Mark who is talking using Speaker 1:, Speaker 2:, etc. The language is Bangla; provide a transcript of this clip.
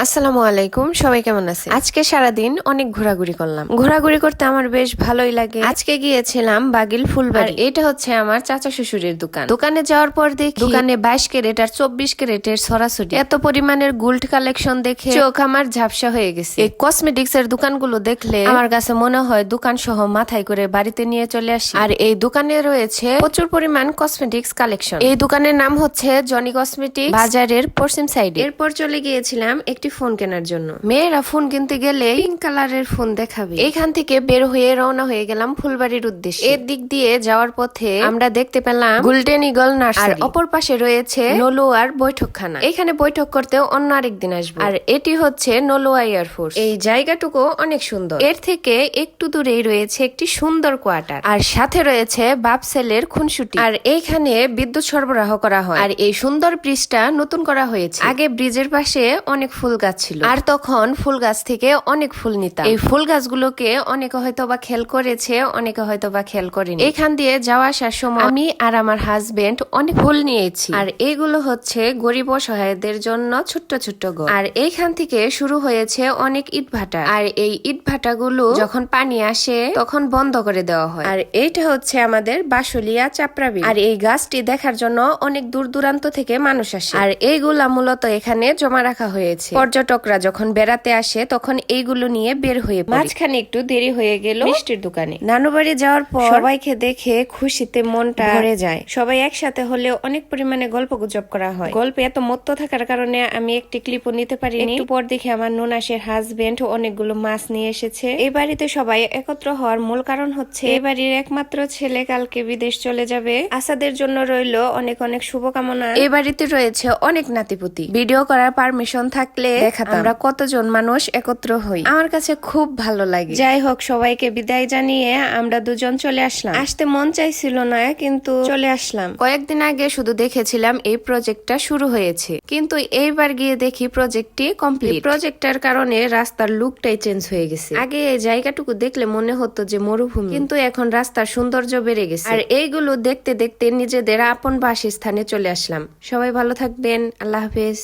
Speaker 1: আসসালামু আলাইকুম, সবাই কেমন আছে? আজকে সারাদিন অনেক ঘোরাঘুরি করলাম। ঘোরাঘুরি করতে আমার বেশ ভালোই লাগে। আজকে গিয়েছিলাম বাগিল ফুলবাড়ি। এটা হচ্ছে আমার চাচা শ্বশুরের দোকান। দোকানে যাওয়ার পর দেখি দোকানে 22 ক্যারেট আর 24 ক্যারেটের সরাসরি এত পরিমাণের গোল্ড কালেকশন দেখে চোখ আমার ঝাপসা হয়ে গেছে। এই কসমেটিক্স এর দোকানগুলো দেখলে আমার কাছে মনে হয় দোকান সহ মাথায় করে বাড়িতে নিয়ে চলে আসি। আর এই দোকানে রয়েছে প্রচুর পরিমাণ কসমেটিক্স কালেকশন। এই দোকানের নাম হচ্ছে জনি কসমেটিক্স, বাজারের পশ্চিম সাইডে। এরপর চলে গিয়েছিলাম একটি ফোন কেনার জন্য। মেয়েরা ফোন কিনতে গেলে পিঙ্ক কালারের ফোন দেখাবে। এখান থেকে বের হয়ে রওনা হয়ে গেলাম ফুলবাড়ির উদ্দেশ্যে। এর দিক দিয়ে যাওয়ার পথে আমরা দেখতে পেলাম গোল্ডেন ইগল নার্সারি। আর অপর পাশে রয়েছে নলুয়ার বৈঠকখানা। এখানে বৈঠক করতেও অন্য আরেকদিন আসবো। আর এটি হচ্ছে নলুয়া এয়ারফোর্স। এই জায়গাটুকু অনেক সুন্দর। এর থেকে একটু দূরেই রয়েছে একটি সুন্দর কোয়ার্টার, আর সাথে রয়েছে বাপসেলের খুনসুটি। আর এইখানে বিদ্যুৎ সরবরাহ করা হয়। আর এই সুন্দর ব্রিজটা নতুন করা হয়েছে। আগে ব্রিজের পাশে অনেক ফুল গাছ ছিল, আর তখন ফুল গাছ থেকে অনেক ফুল নিতাম। এই ফুল গাছগুলোকে অনেকে হয়তো বা খেয়াল করেছে, অনেকে হয়তো বা খেয়াল করেনি। এখান দিয়ে যাওয়া আসার সময় আমি আর আমার হাজবেন্ড অনেক ফুল নিয়েছি। আর এইগুলো হচ্ছে গরিব অসহায়দের জন্য ছোট্ট ছোট্ট ঘর। আর এইখান থেকে শুরু হয়েছে অনেক ইট ভাটা। আর এই ইট ভাটাগুলো যখন পানি আসে তখন বন্ধ করে দেওয়া হয়। আর এইটা হচ্ছে আমাদের বাসুলিয়া চাপড়াবি। আর এই গাছটি দেখার জন্য অনেক দূর দূরান্ত থেকে মানুষ আসে। আর এইগুলা মূলত এখানে জমা রাখা হয়েছে। পর্যটকরা যখন বেড়াতে আসে তখন এইগুলো নিয়ে বের হয়ে পড়ে। মাঝখানে একটু দেরি হয়ে গেল মিষ্টির দোকানে। নানু বাড়ি যাওয়ার পর সবাইকে দেখে খুশিতে মনটা ভরে যায়। সবাই একসাথে হলেও অনেক পরিমাণে গল্প গুজব করা হয়। গল্পে এত মত্ত থাকার কারণে আমি একটি ক্লিপও নিতে পারিনি। একটু পর দেখে আমার ননাসের হাজবেন্ড অনেকগুলো মাছ নিয়ে এসেছে। এই বাড়িতে সবাই একত্র হওয়ার মূল কারণ হচ্ছে এই বাড়ির একমাত্র ছেলে কালকে বিদেশ চলে যাবে। আসাদের জন্য রইল অনেক অনেক শুভকামনা। এই বাড়িতে রয়েছে অনেক নাতিপুতি। ভিডিও করার পারমিশন থাকলে দেখাতাম আমরা কতজন মানুষ একত্র হই। আমার কাছে খুব ভালো লাগে। যাই হোক, সবাইকে বিদায় জানিয়ে আমরা দুজন চলে আসলাম। আসতে মন চাইছিল না, কিন্তু চলে আসলাম। কয়েকদিন আগে শুধু দেখেছিলাম এই প্রজেক্টটা শুরু হয়েছে, কিন্তু এইবার গিয়ে দেখি প্রজেক্টটি কমপ্লিট। প্রজেক্টটার কারণে রাস্তার লুকটাই চেঞ্জ হয়ে গেছে। আগে এই জায়গাটুকু দেখলে মনে হতো যে মরুভূমি, কিন্তু এখন রাস্তার সৌন্দর্য বেড়ে গেছে। আর এইগুলো দেখতে দেখতে নিজেদের আপন বাসস্থানে চলে আসলাম। সবাই ভালো থাকবেন। আল্লাহ হাফেজ।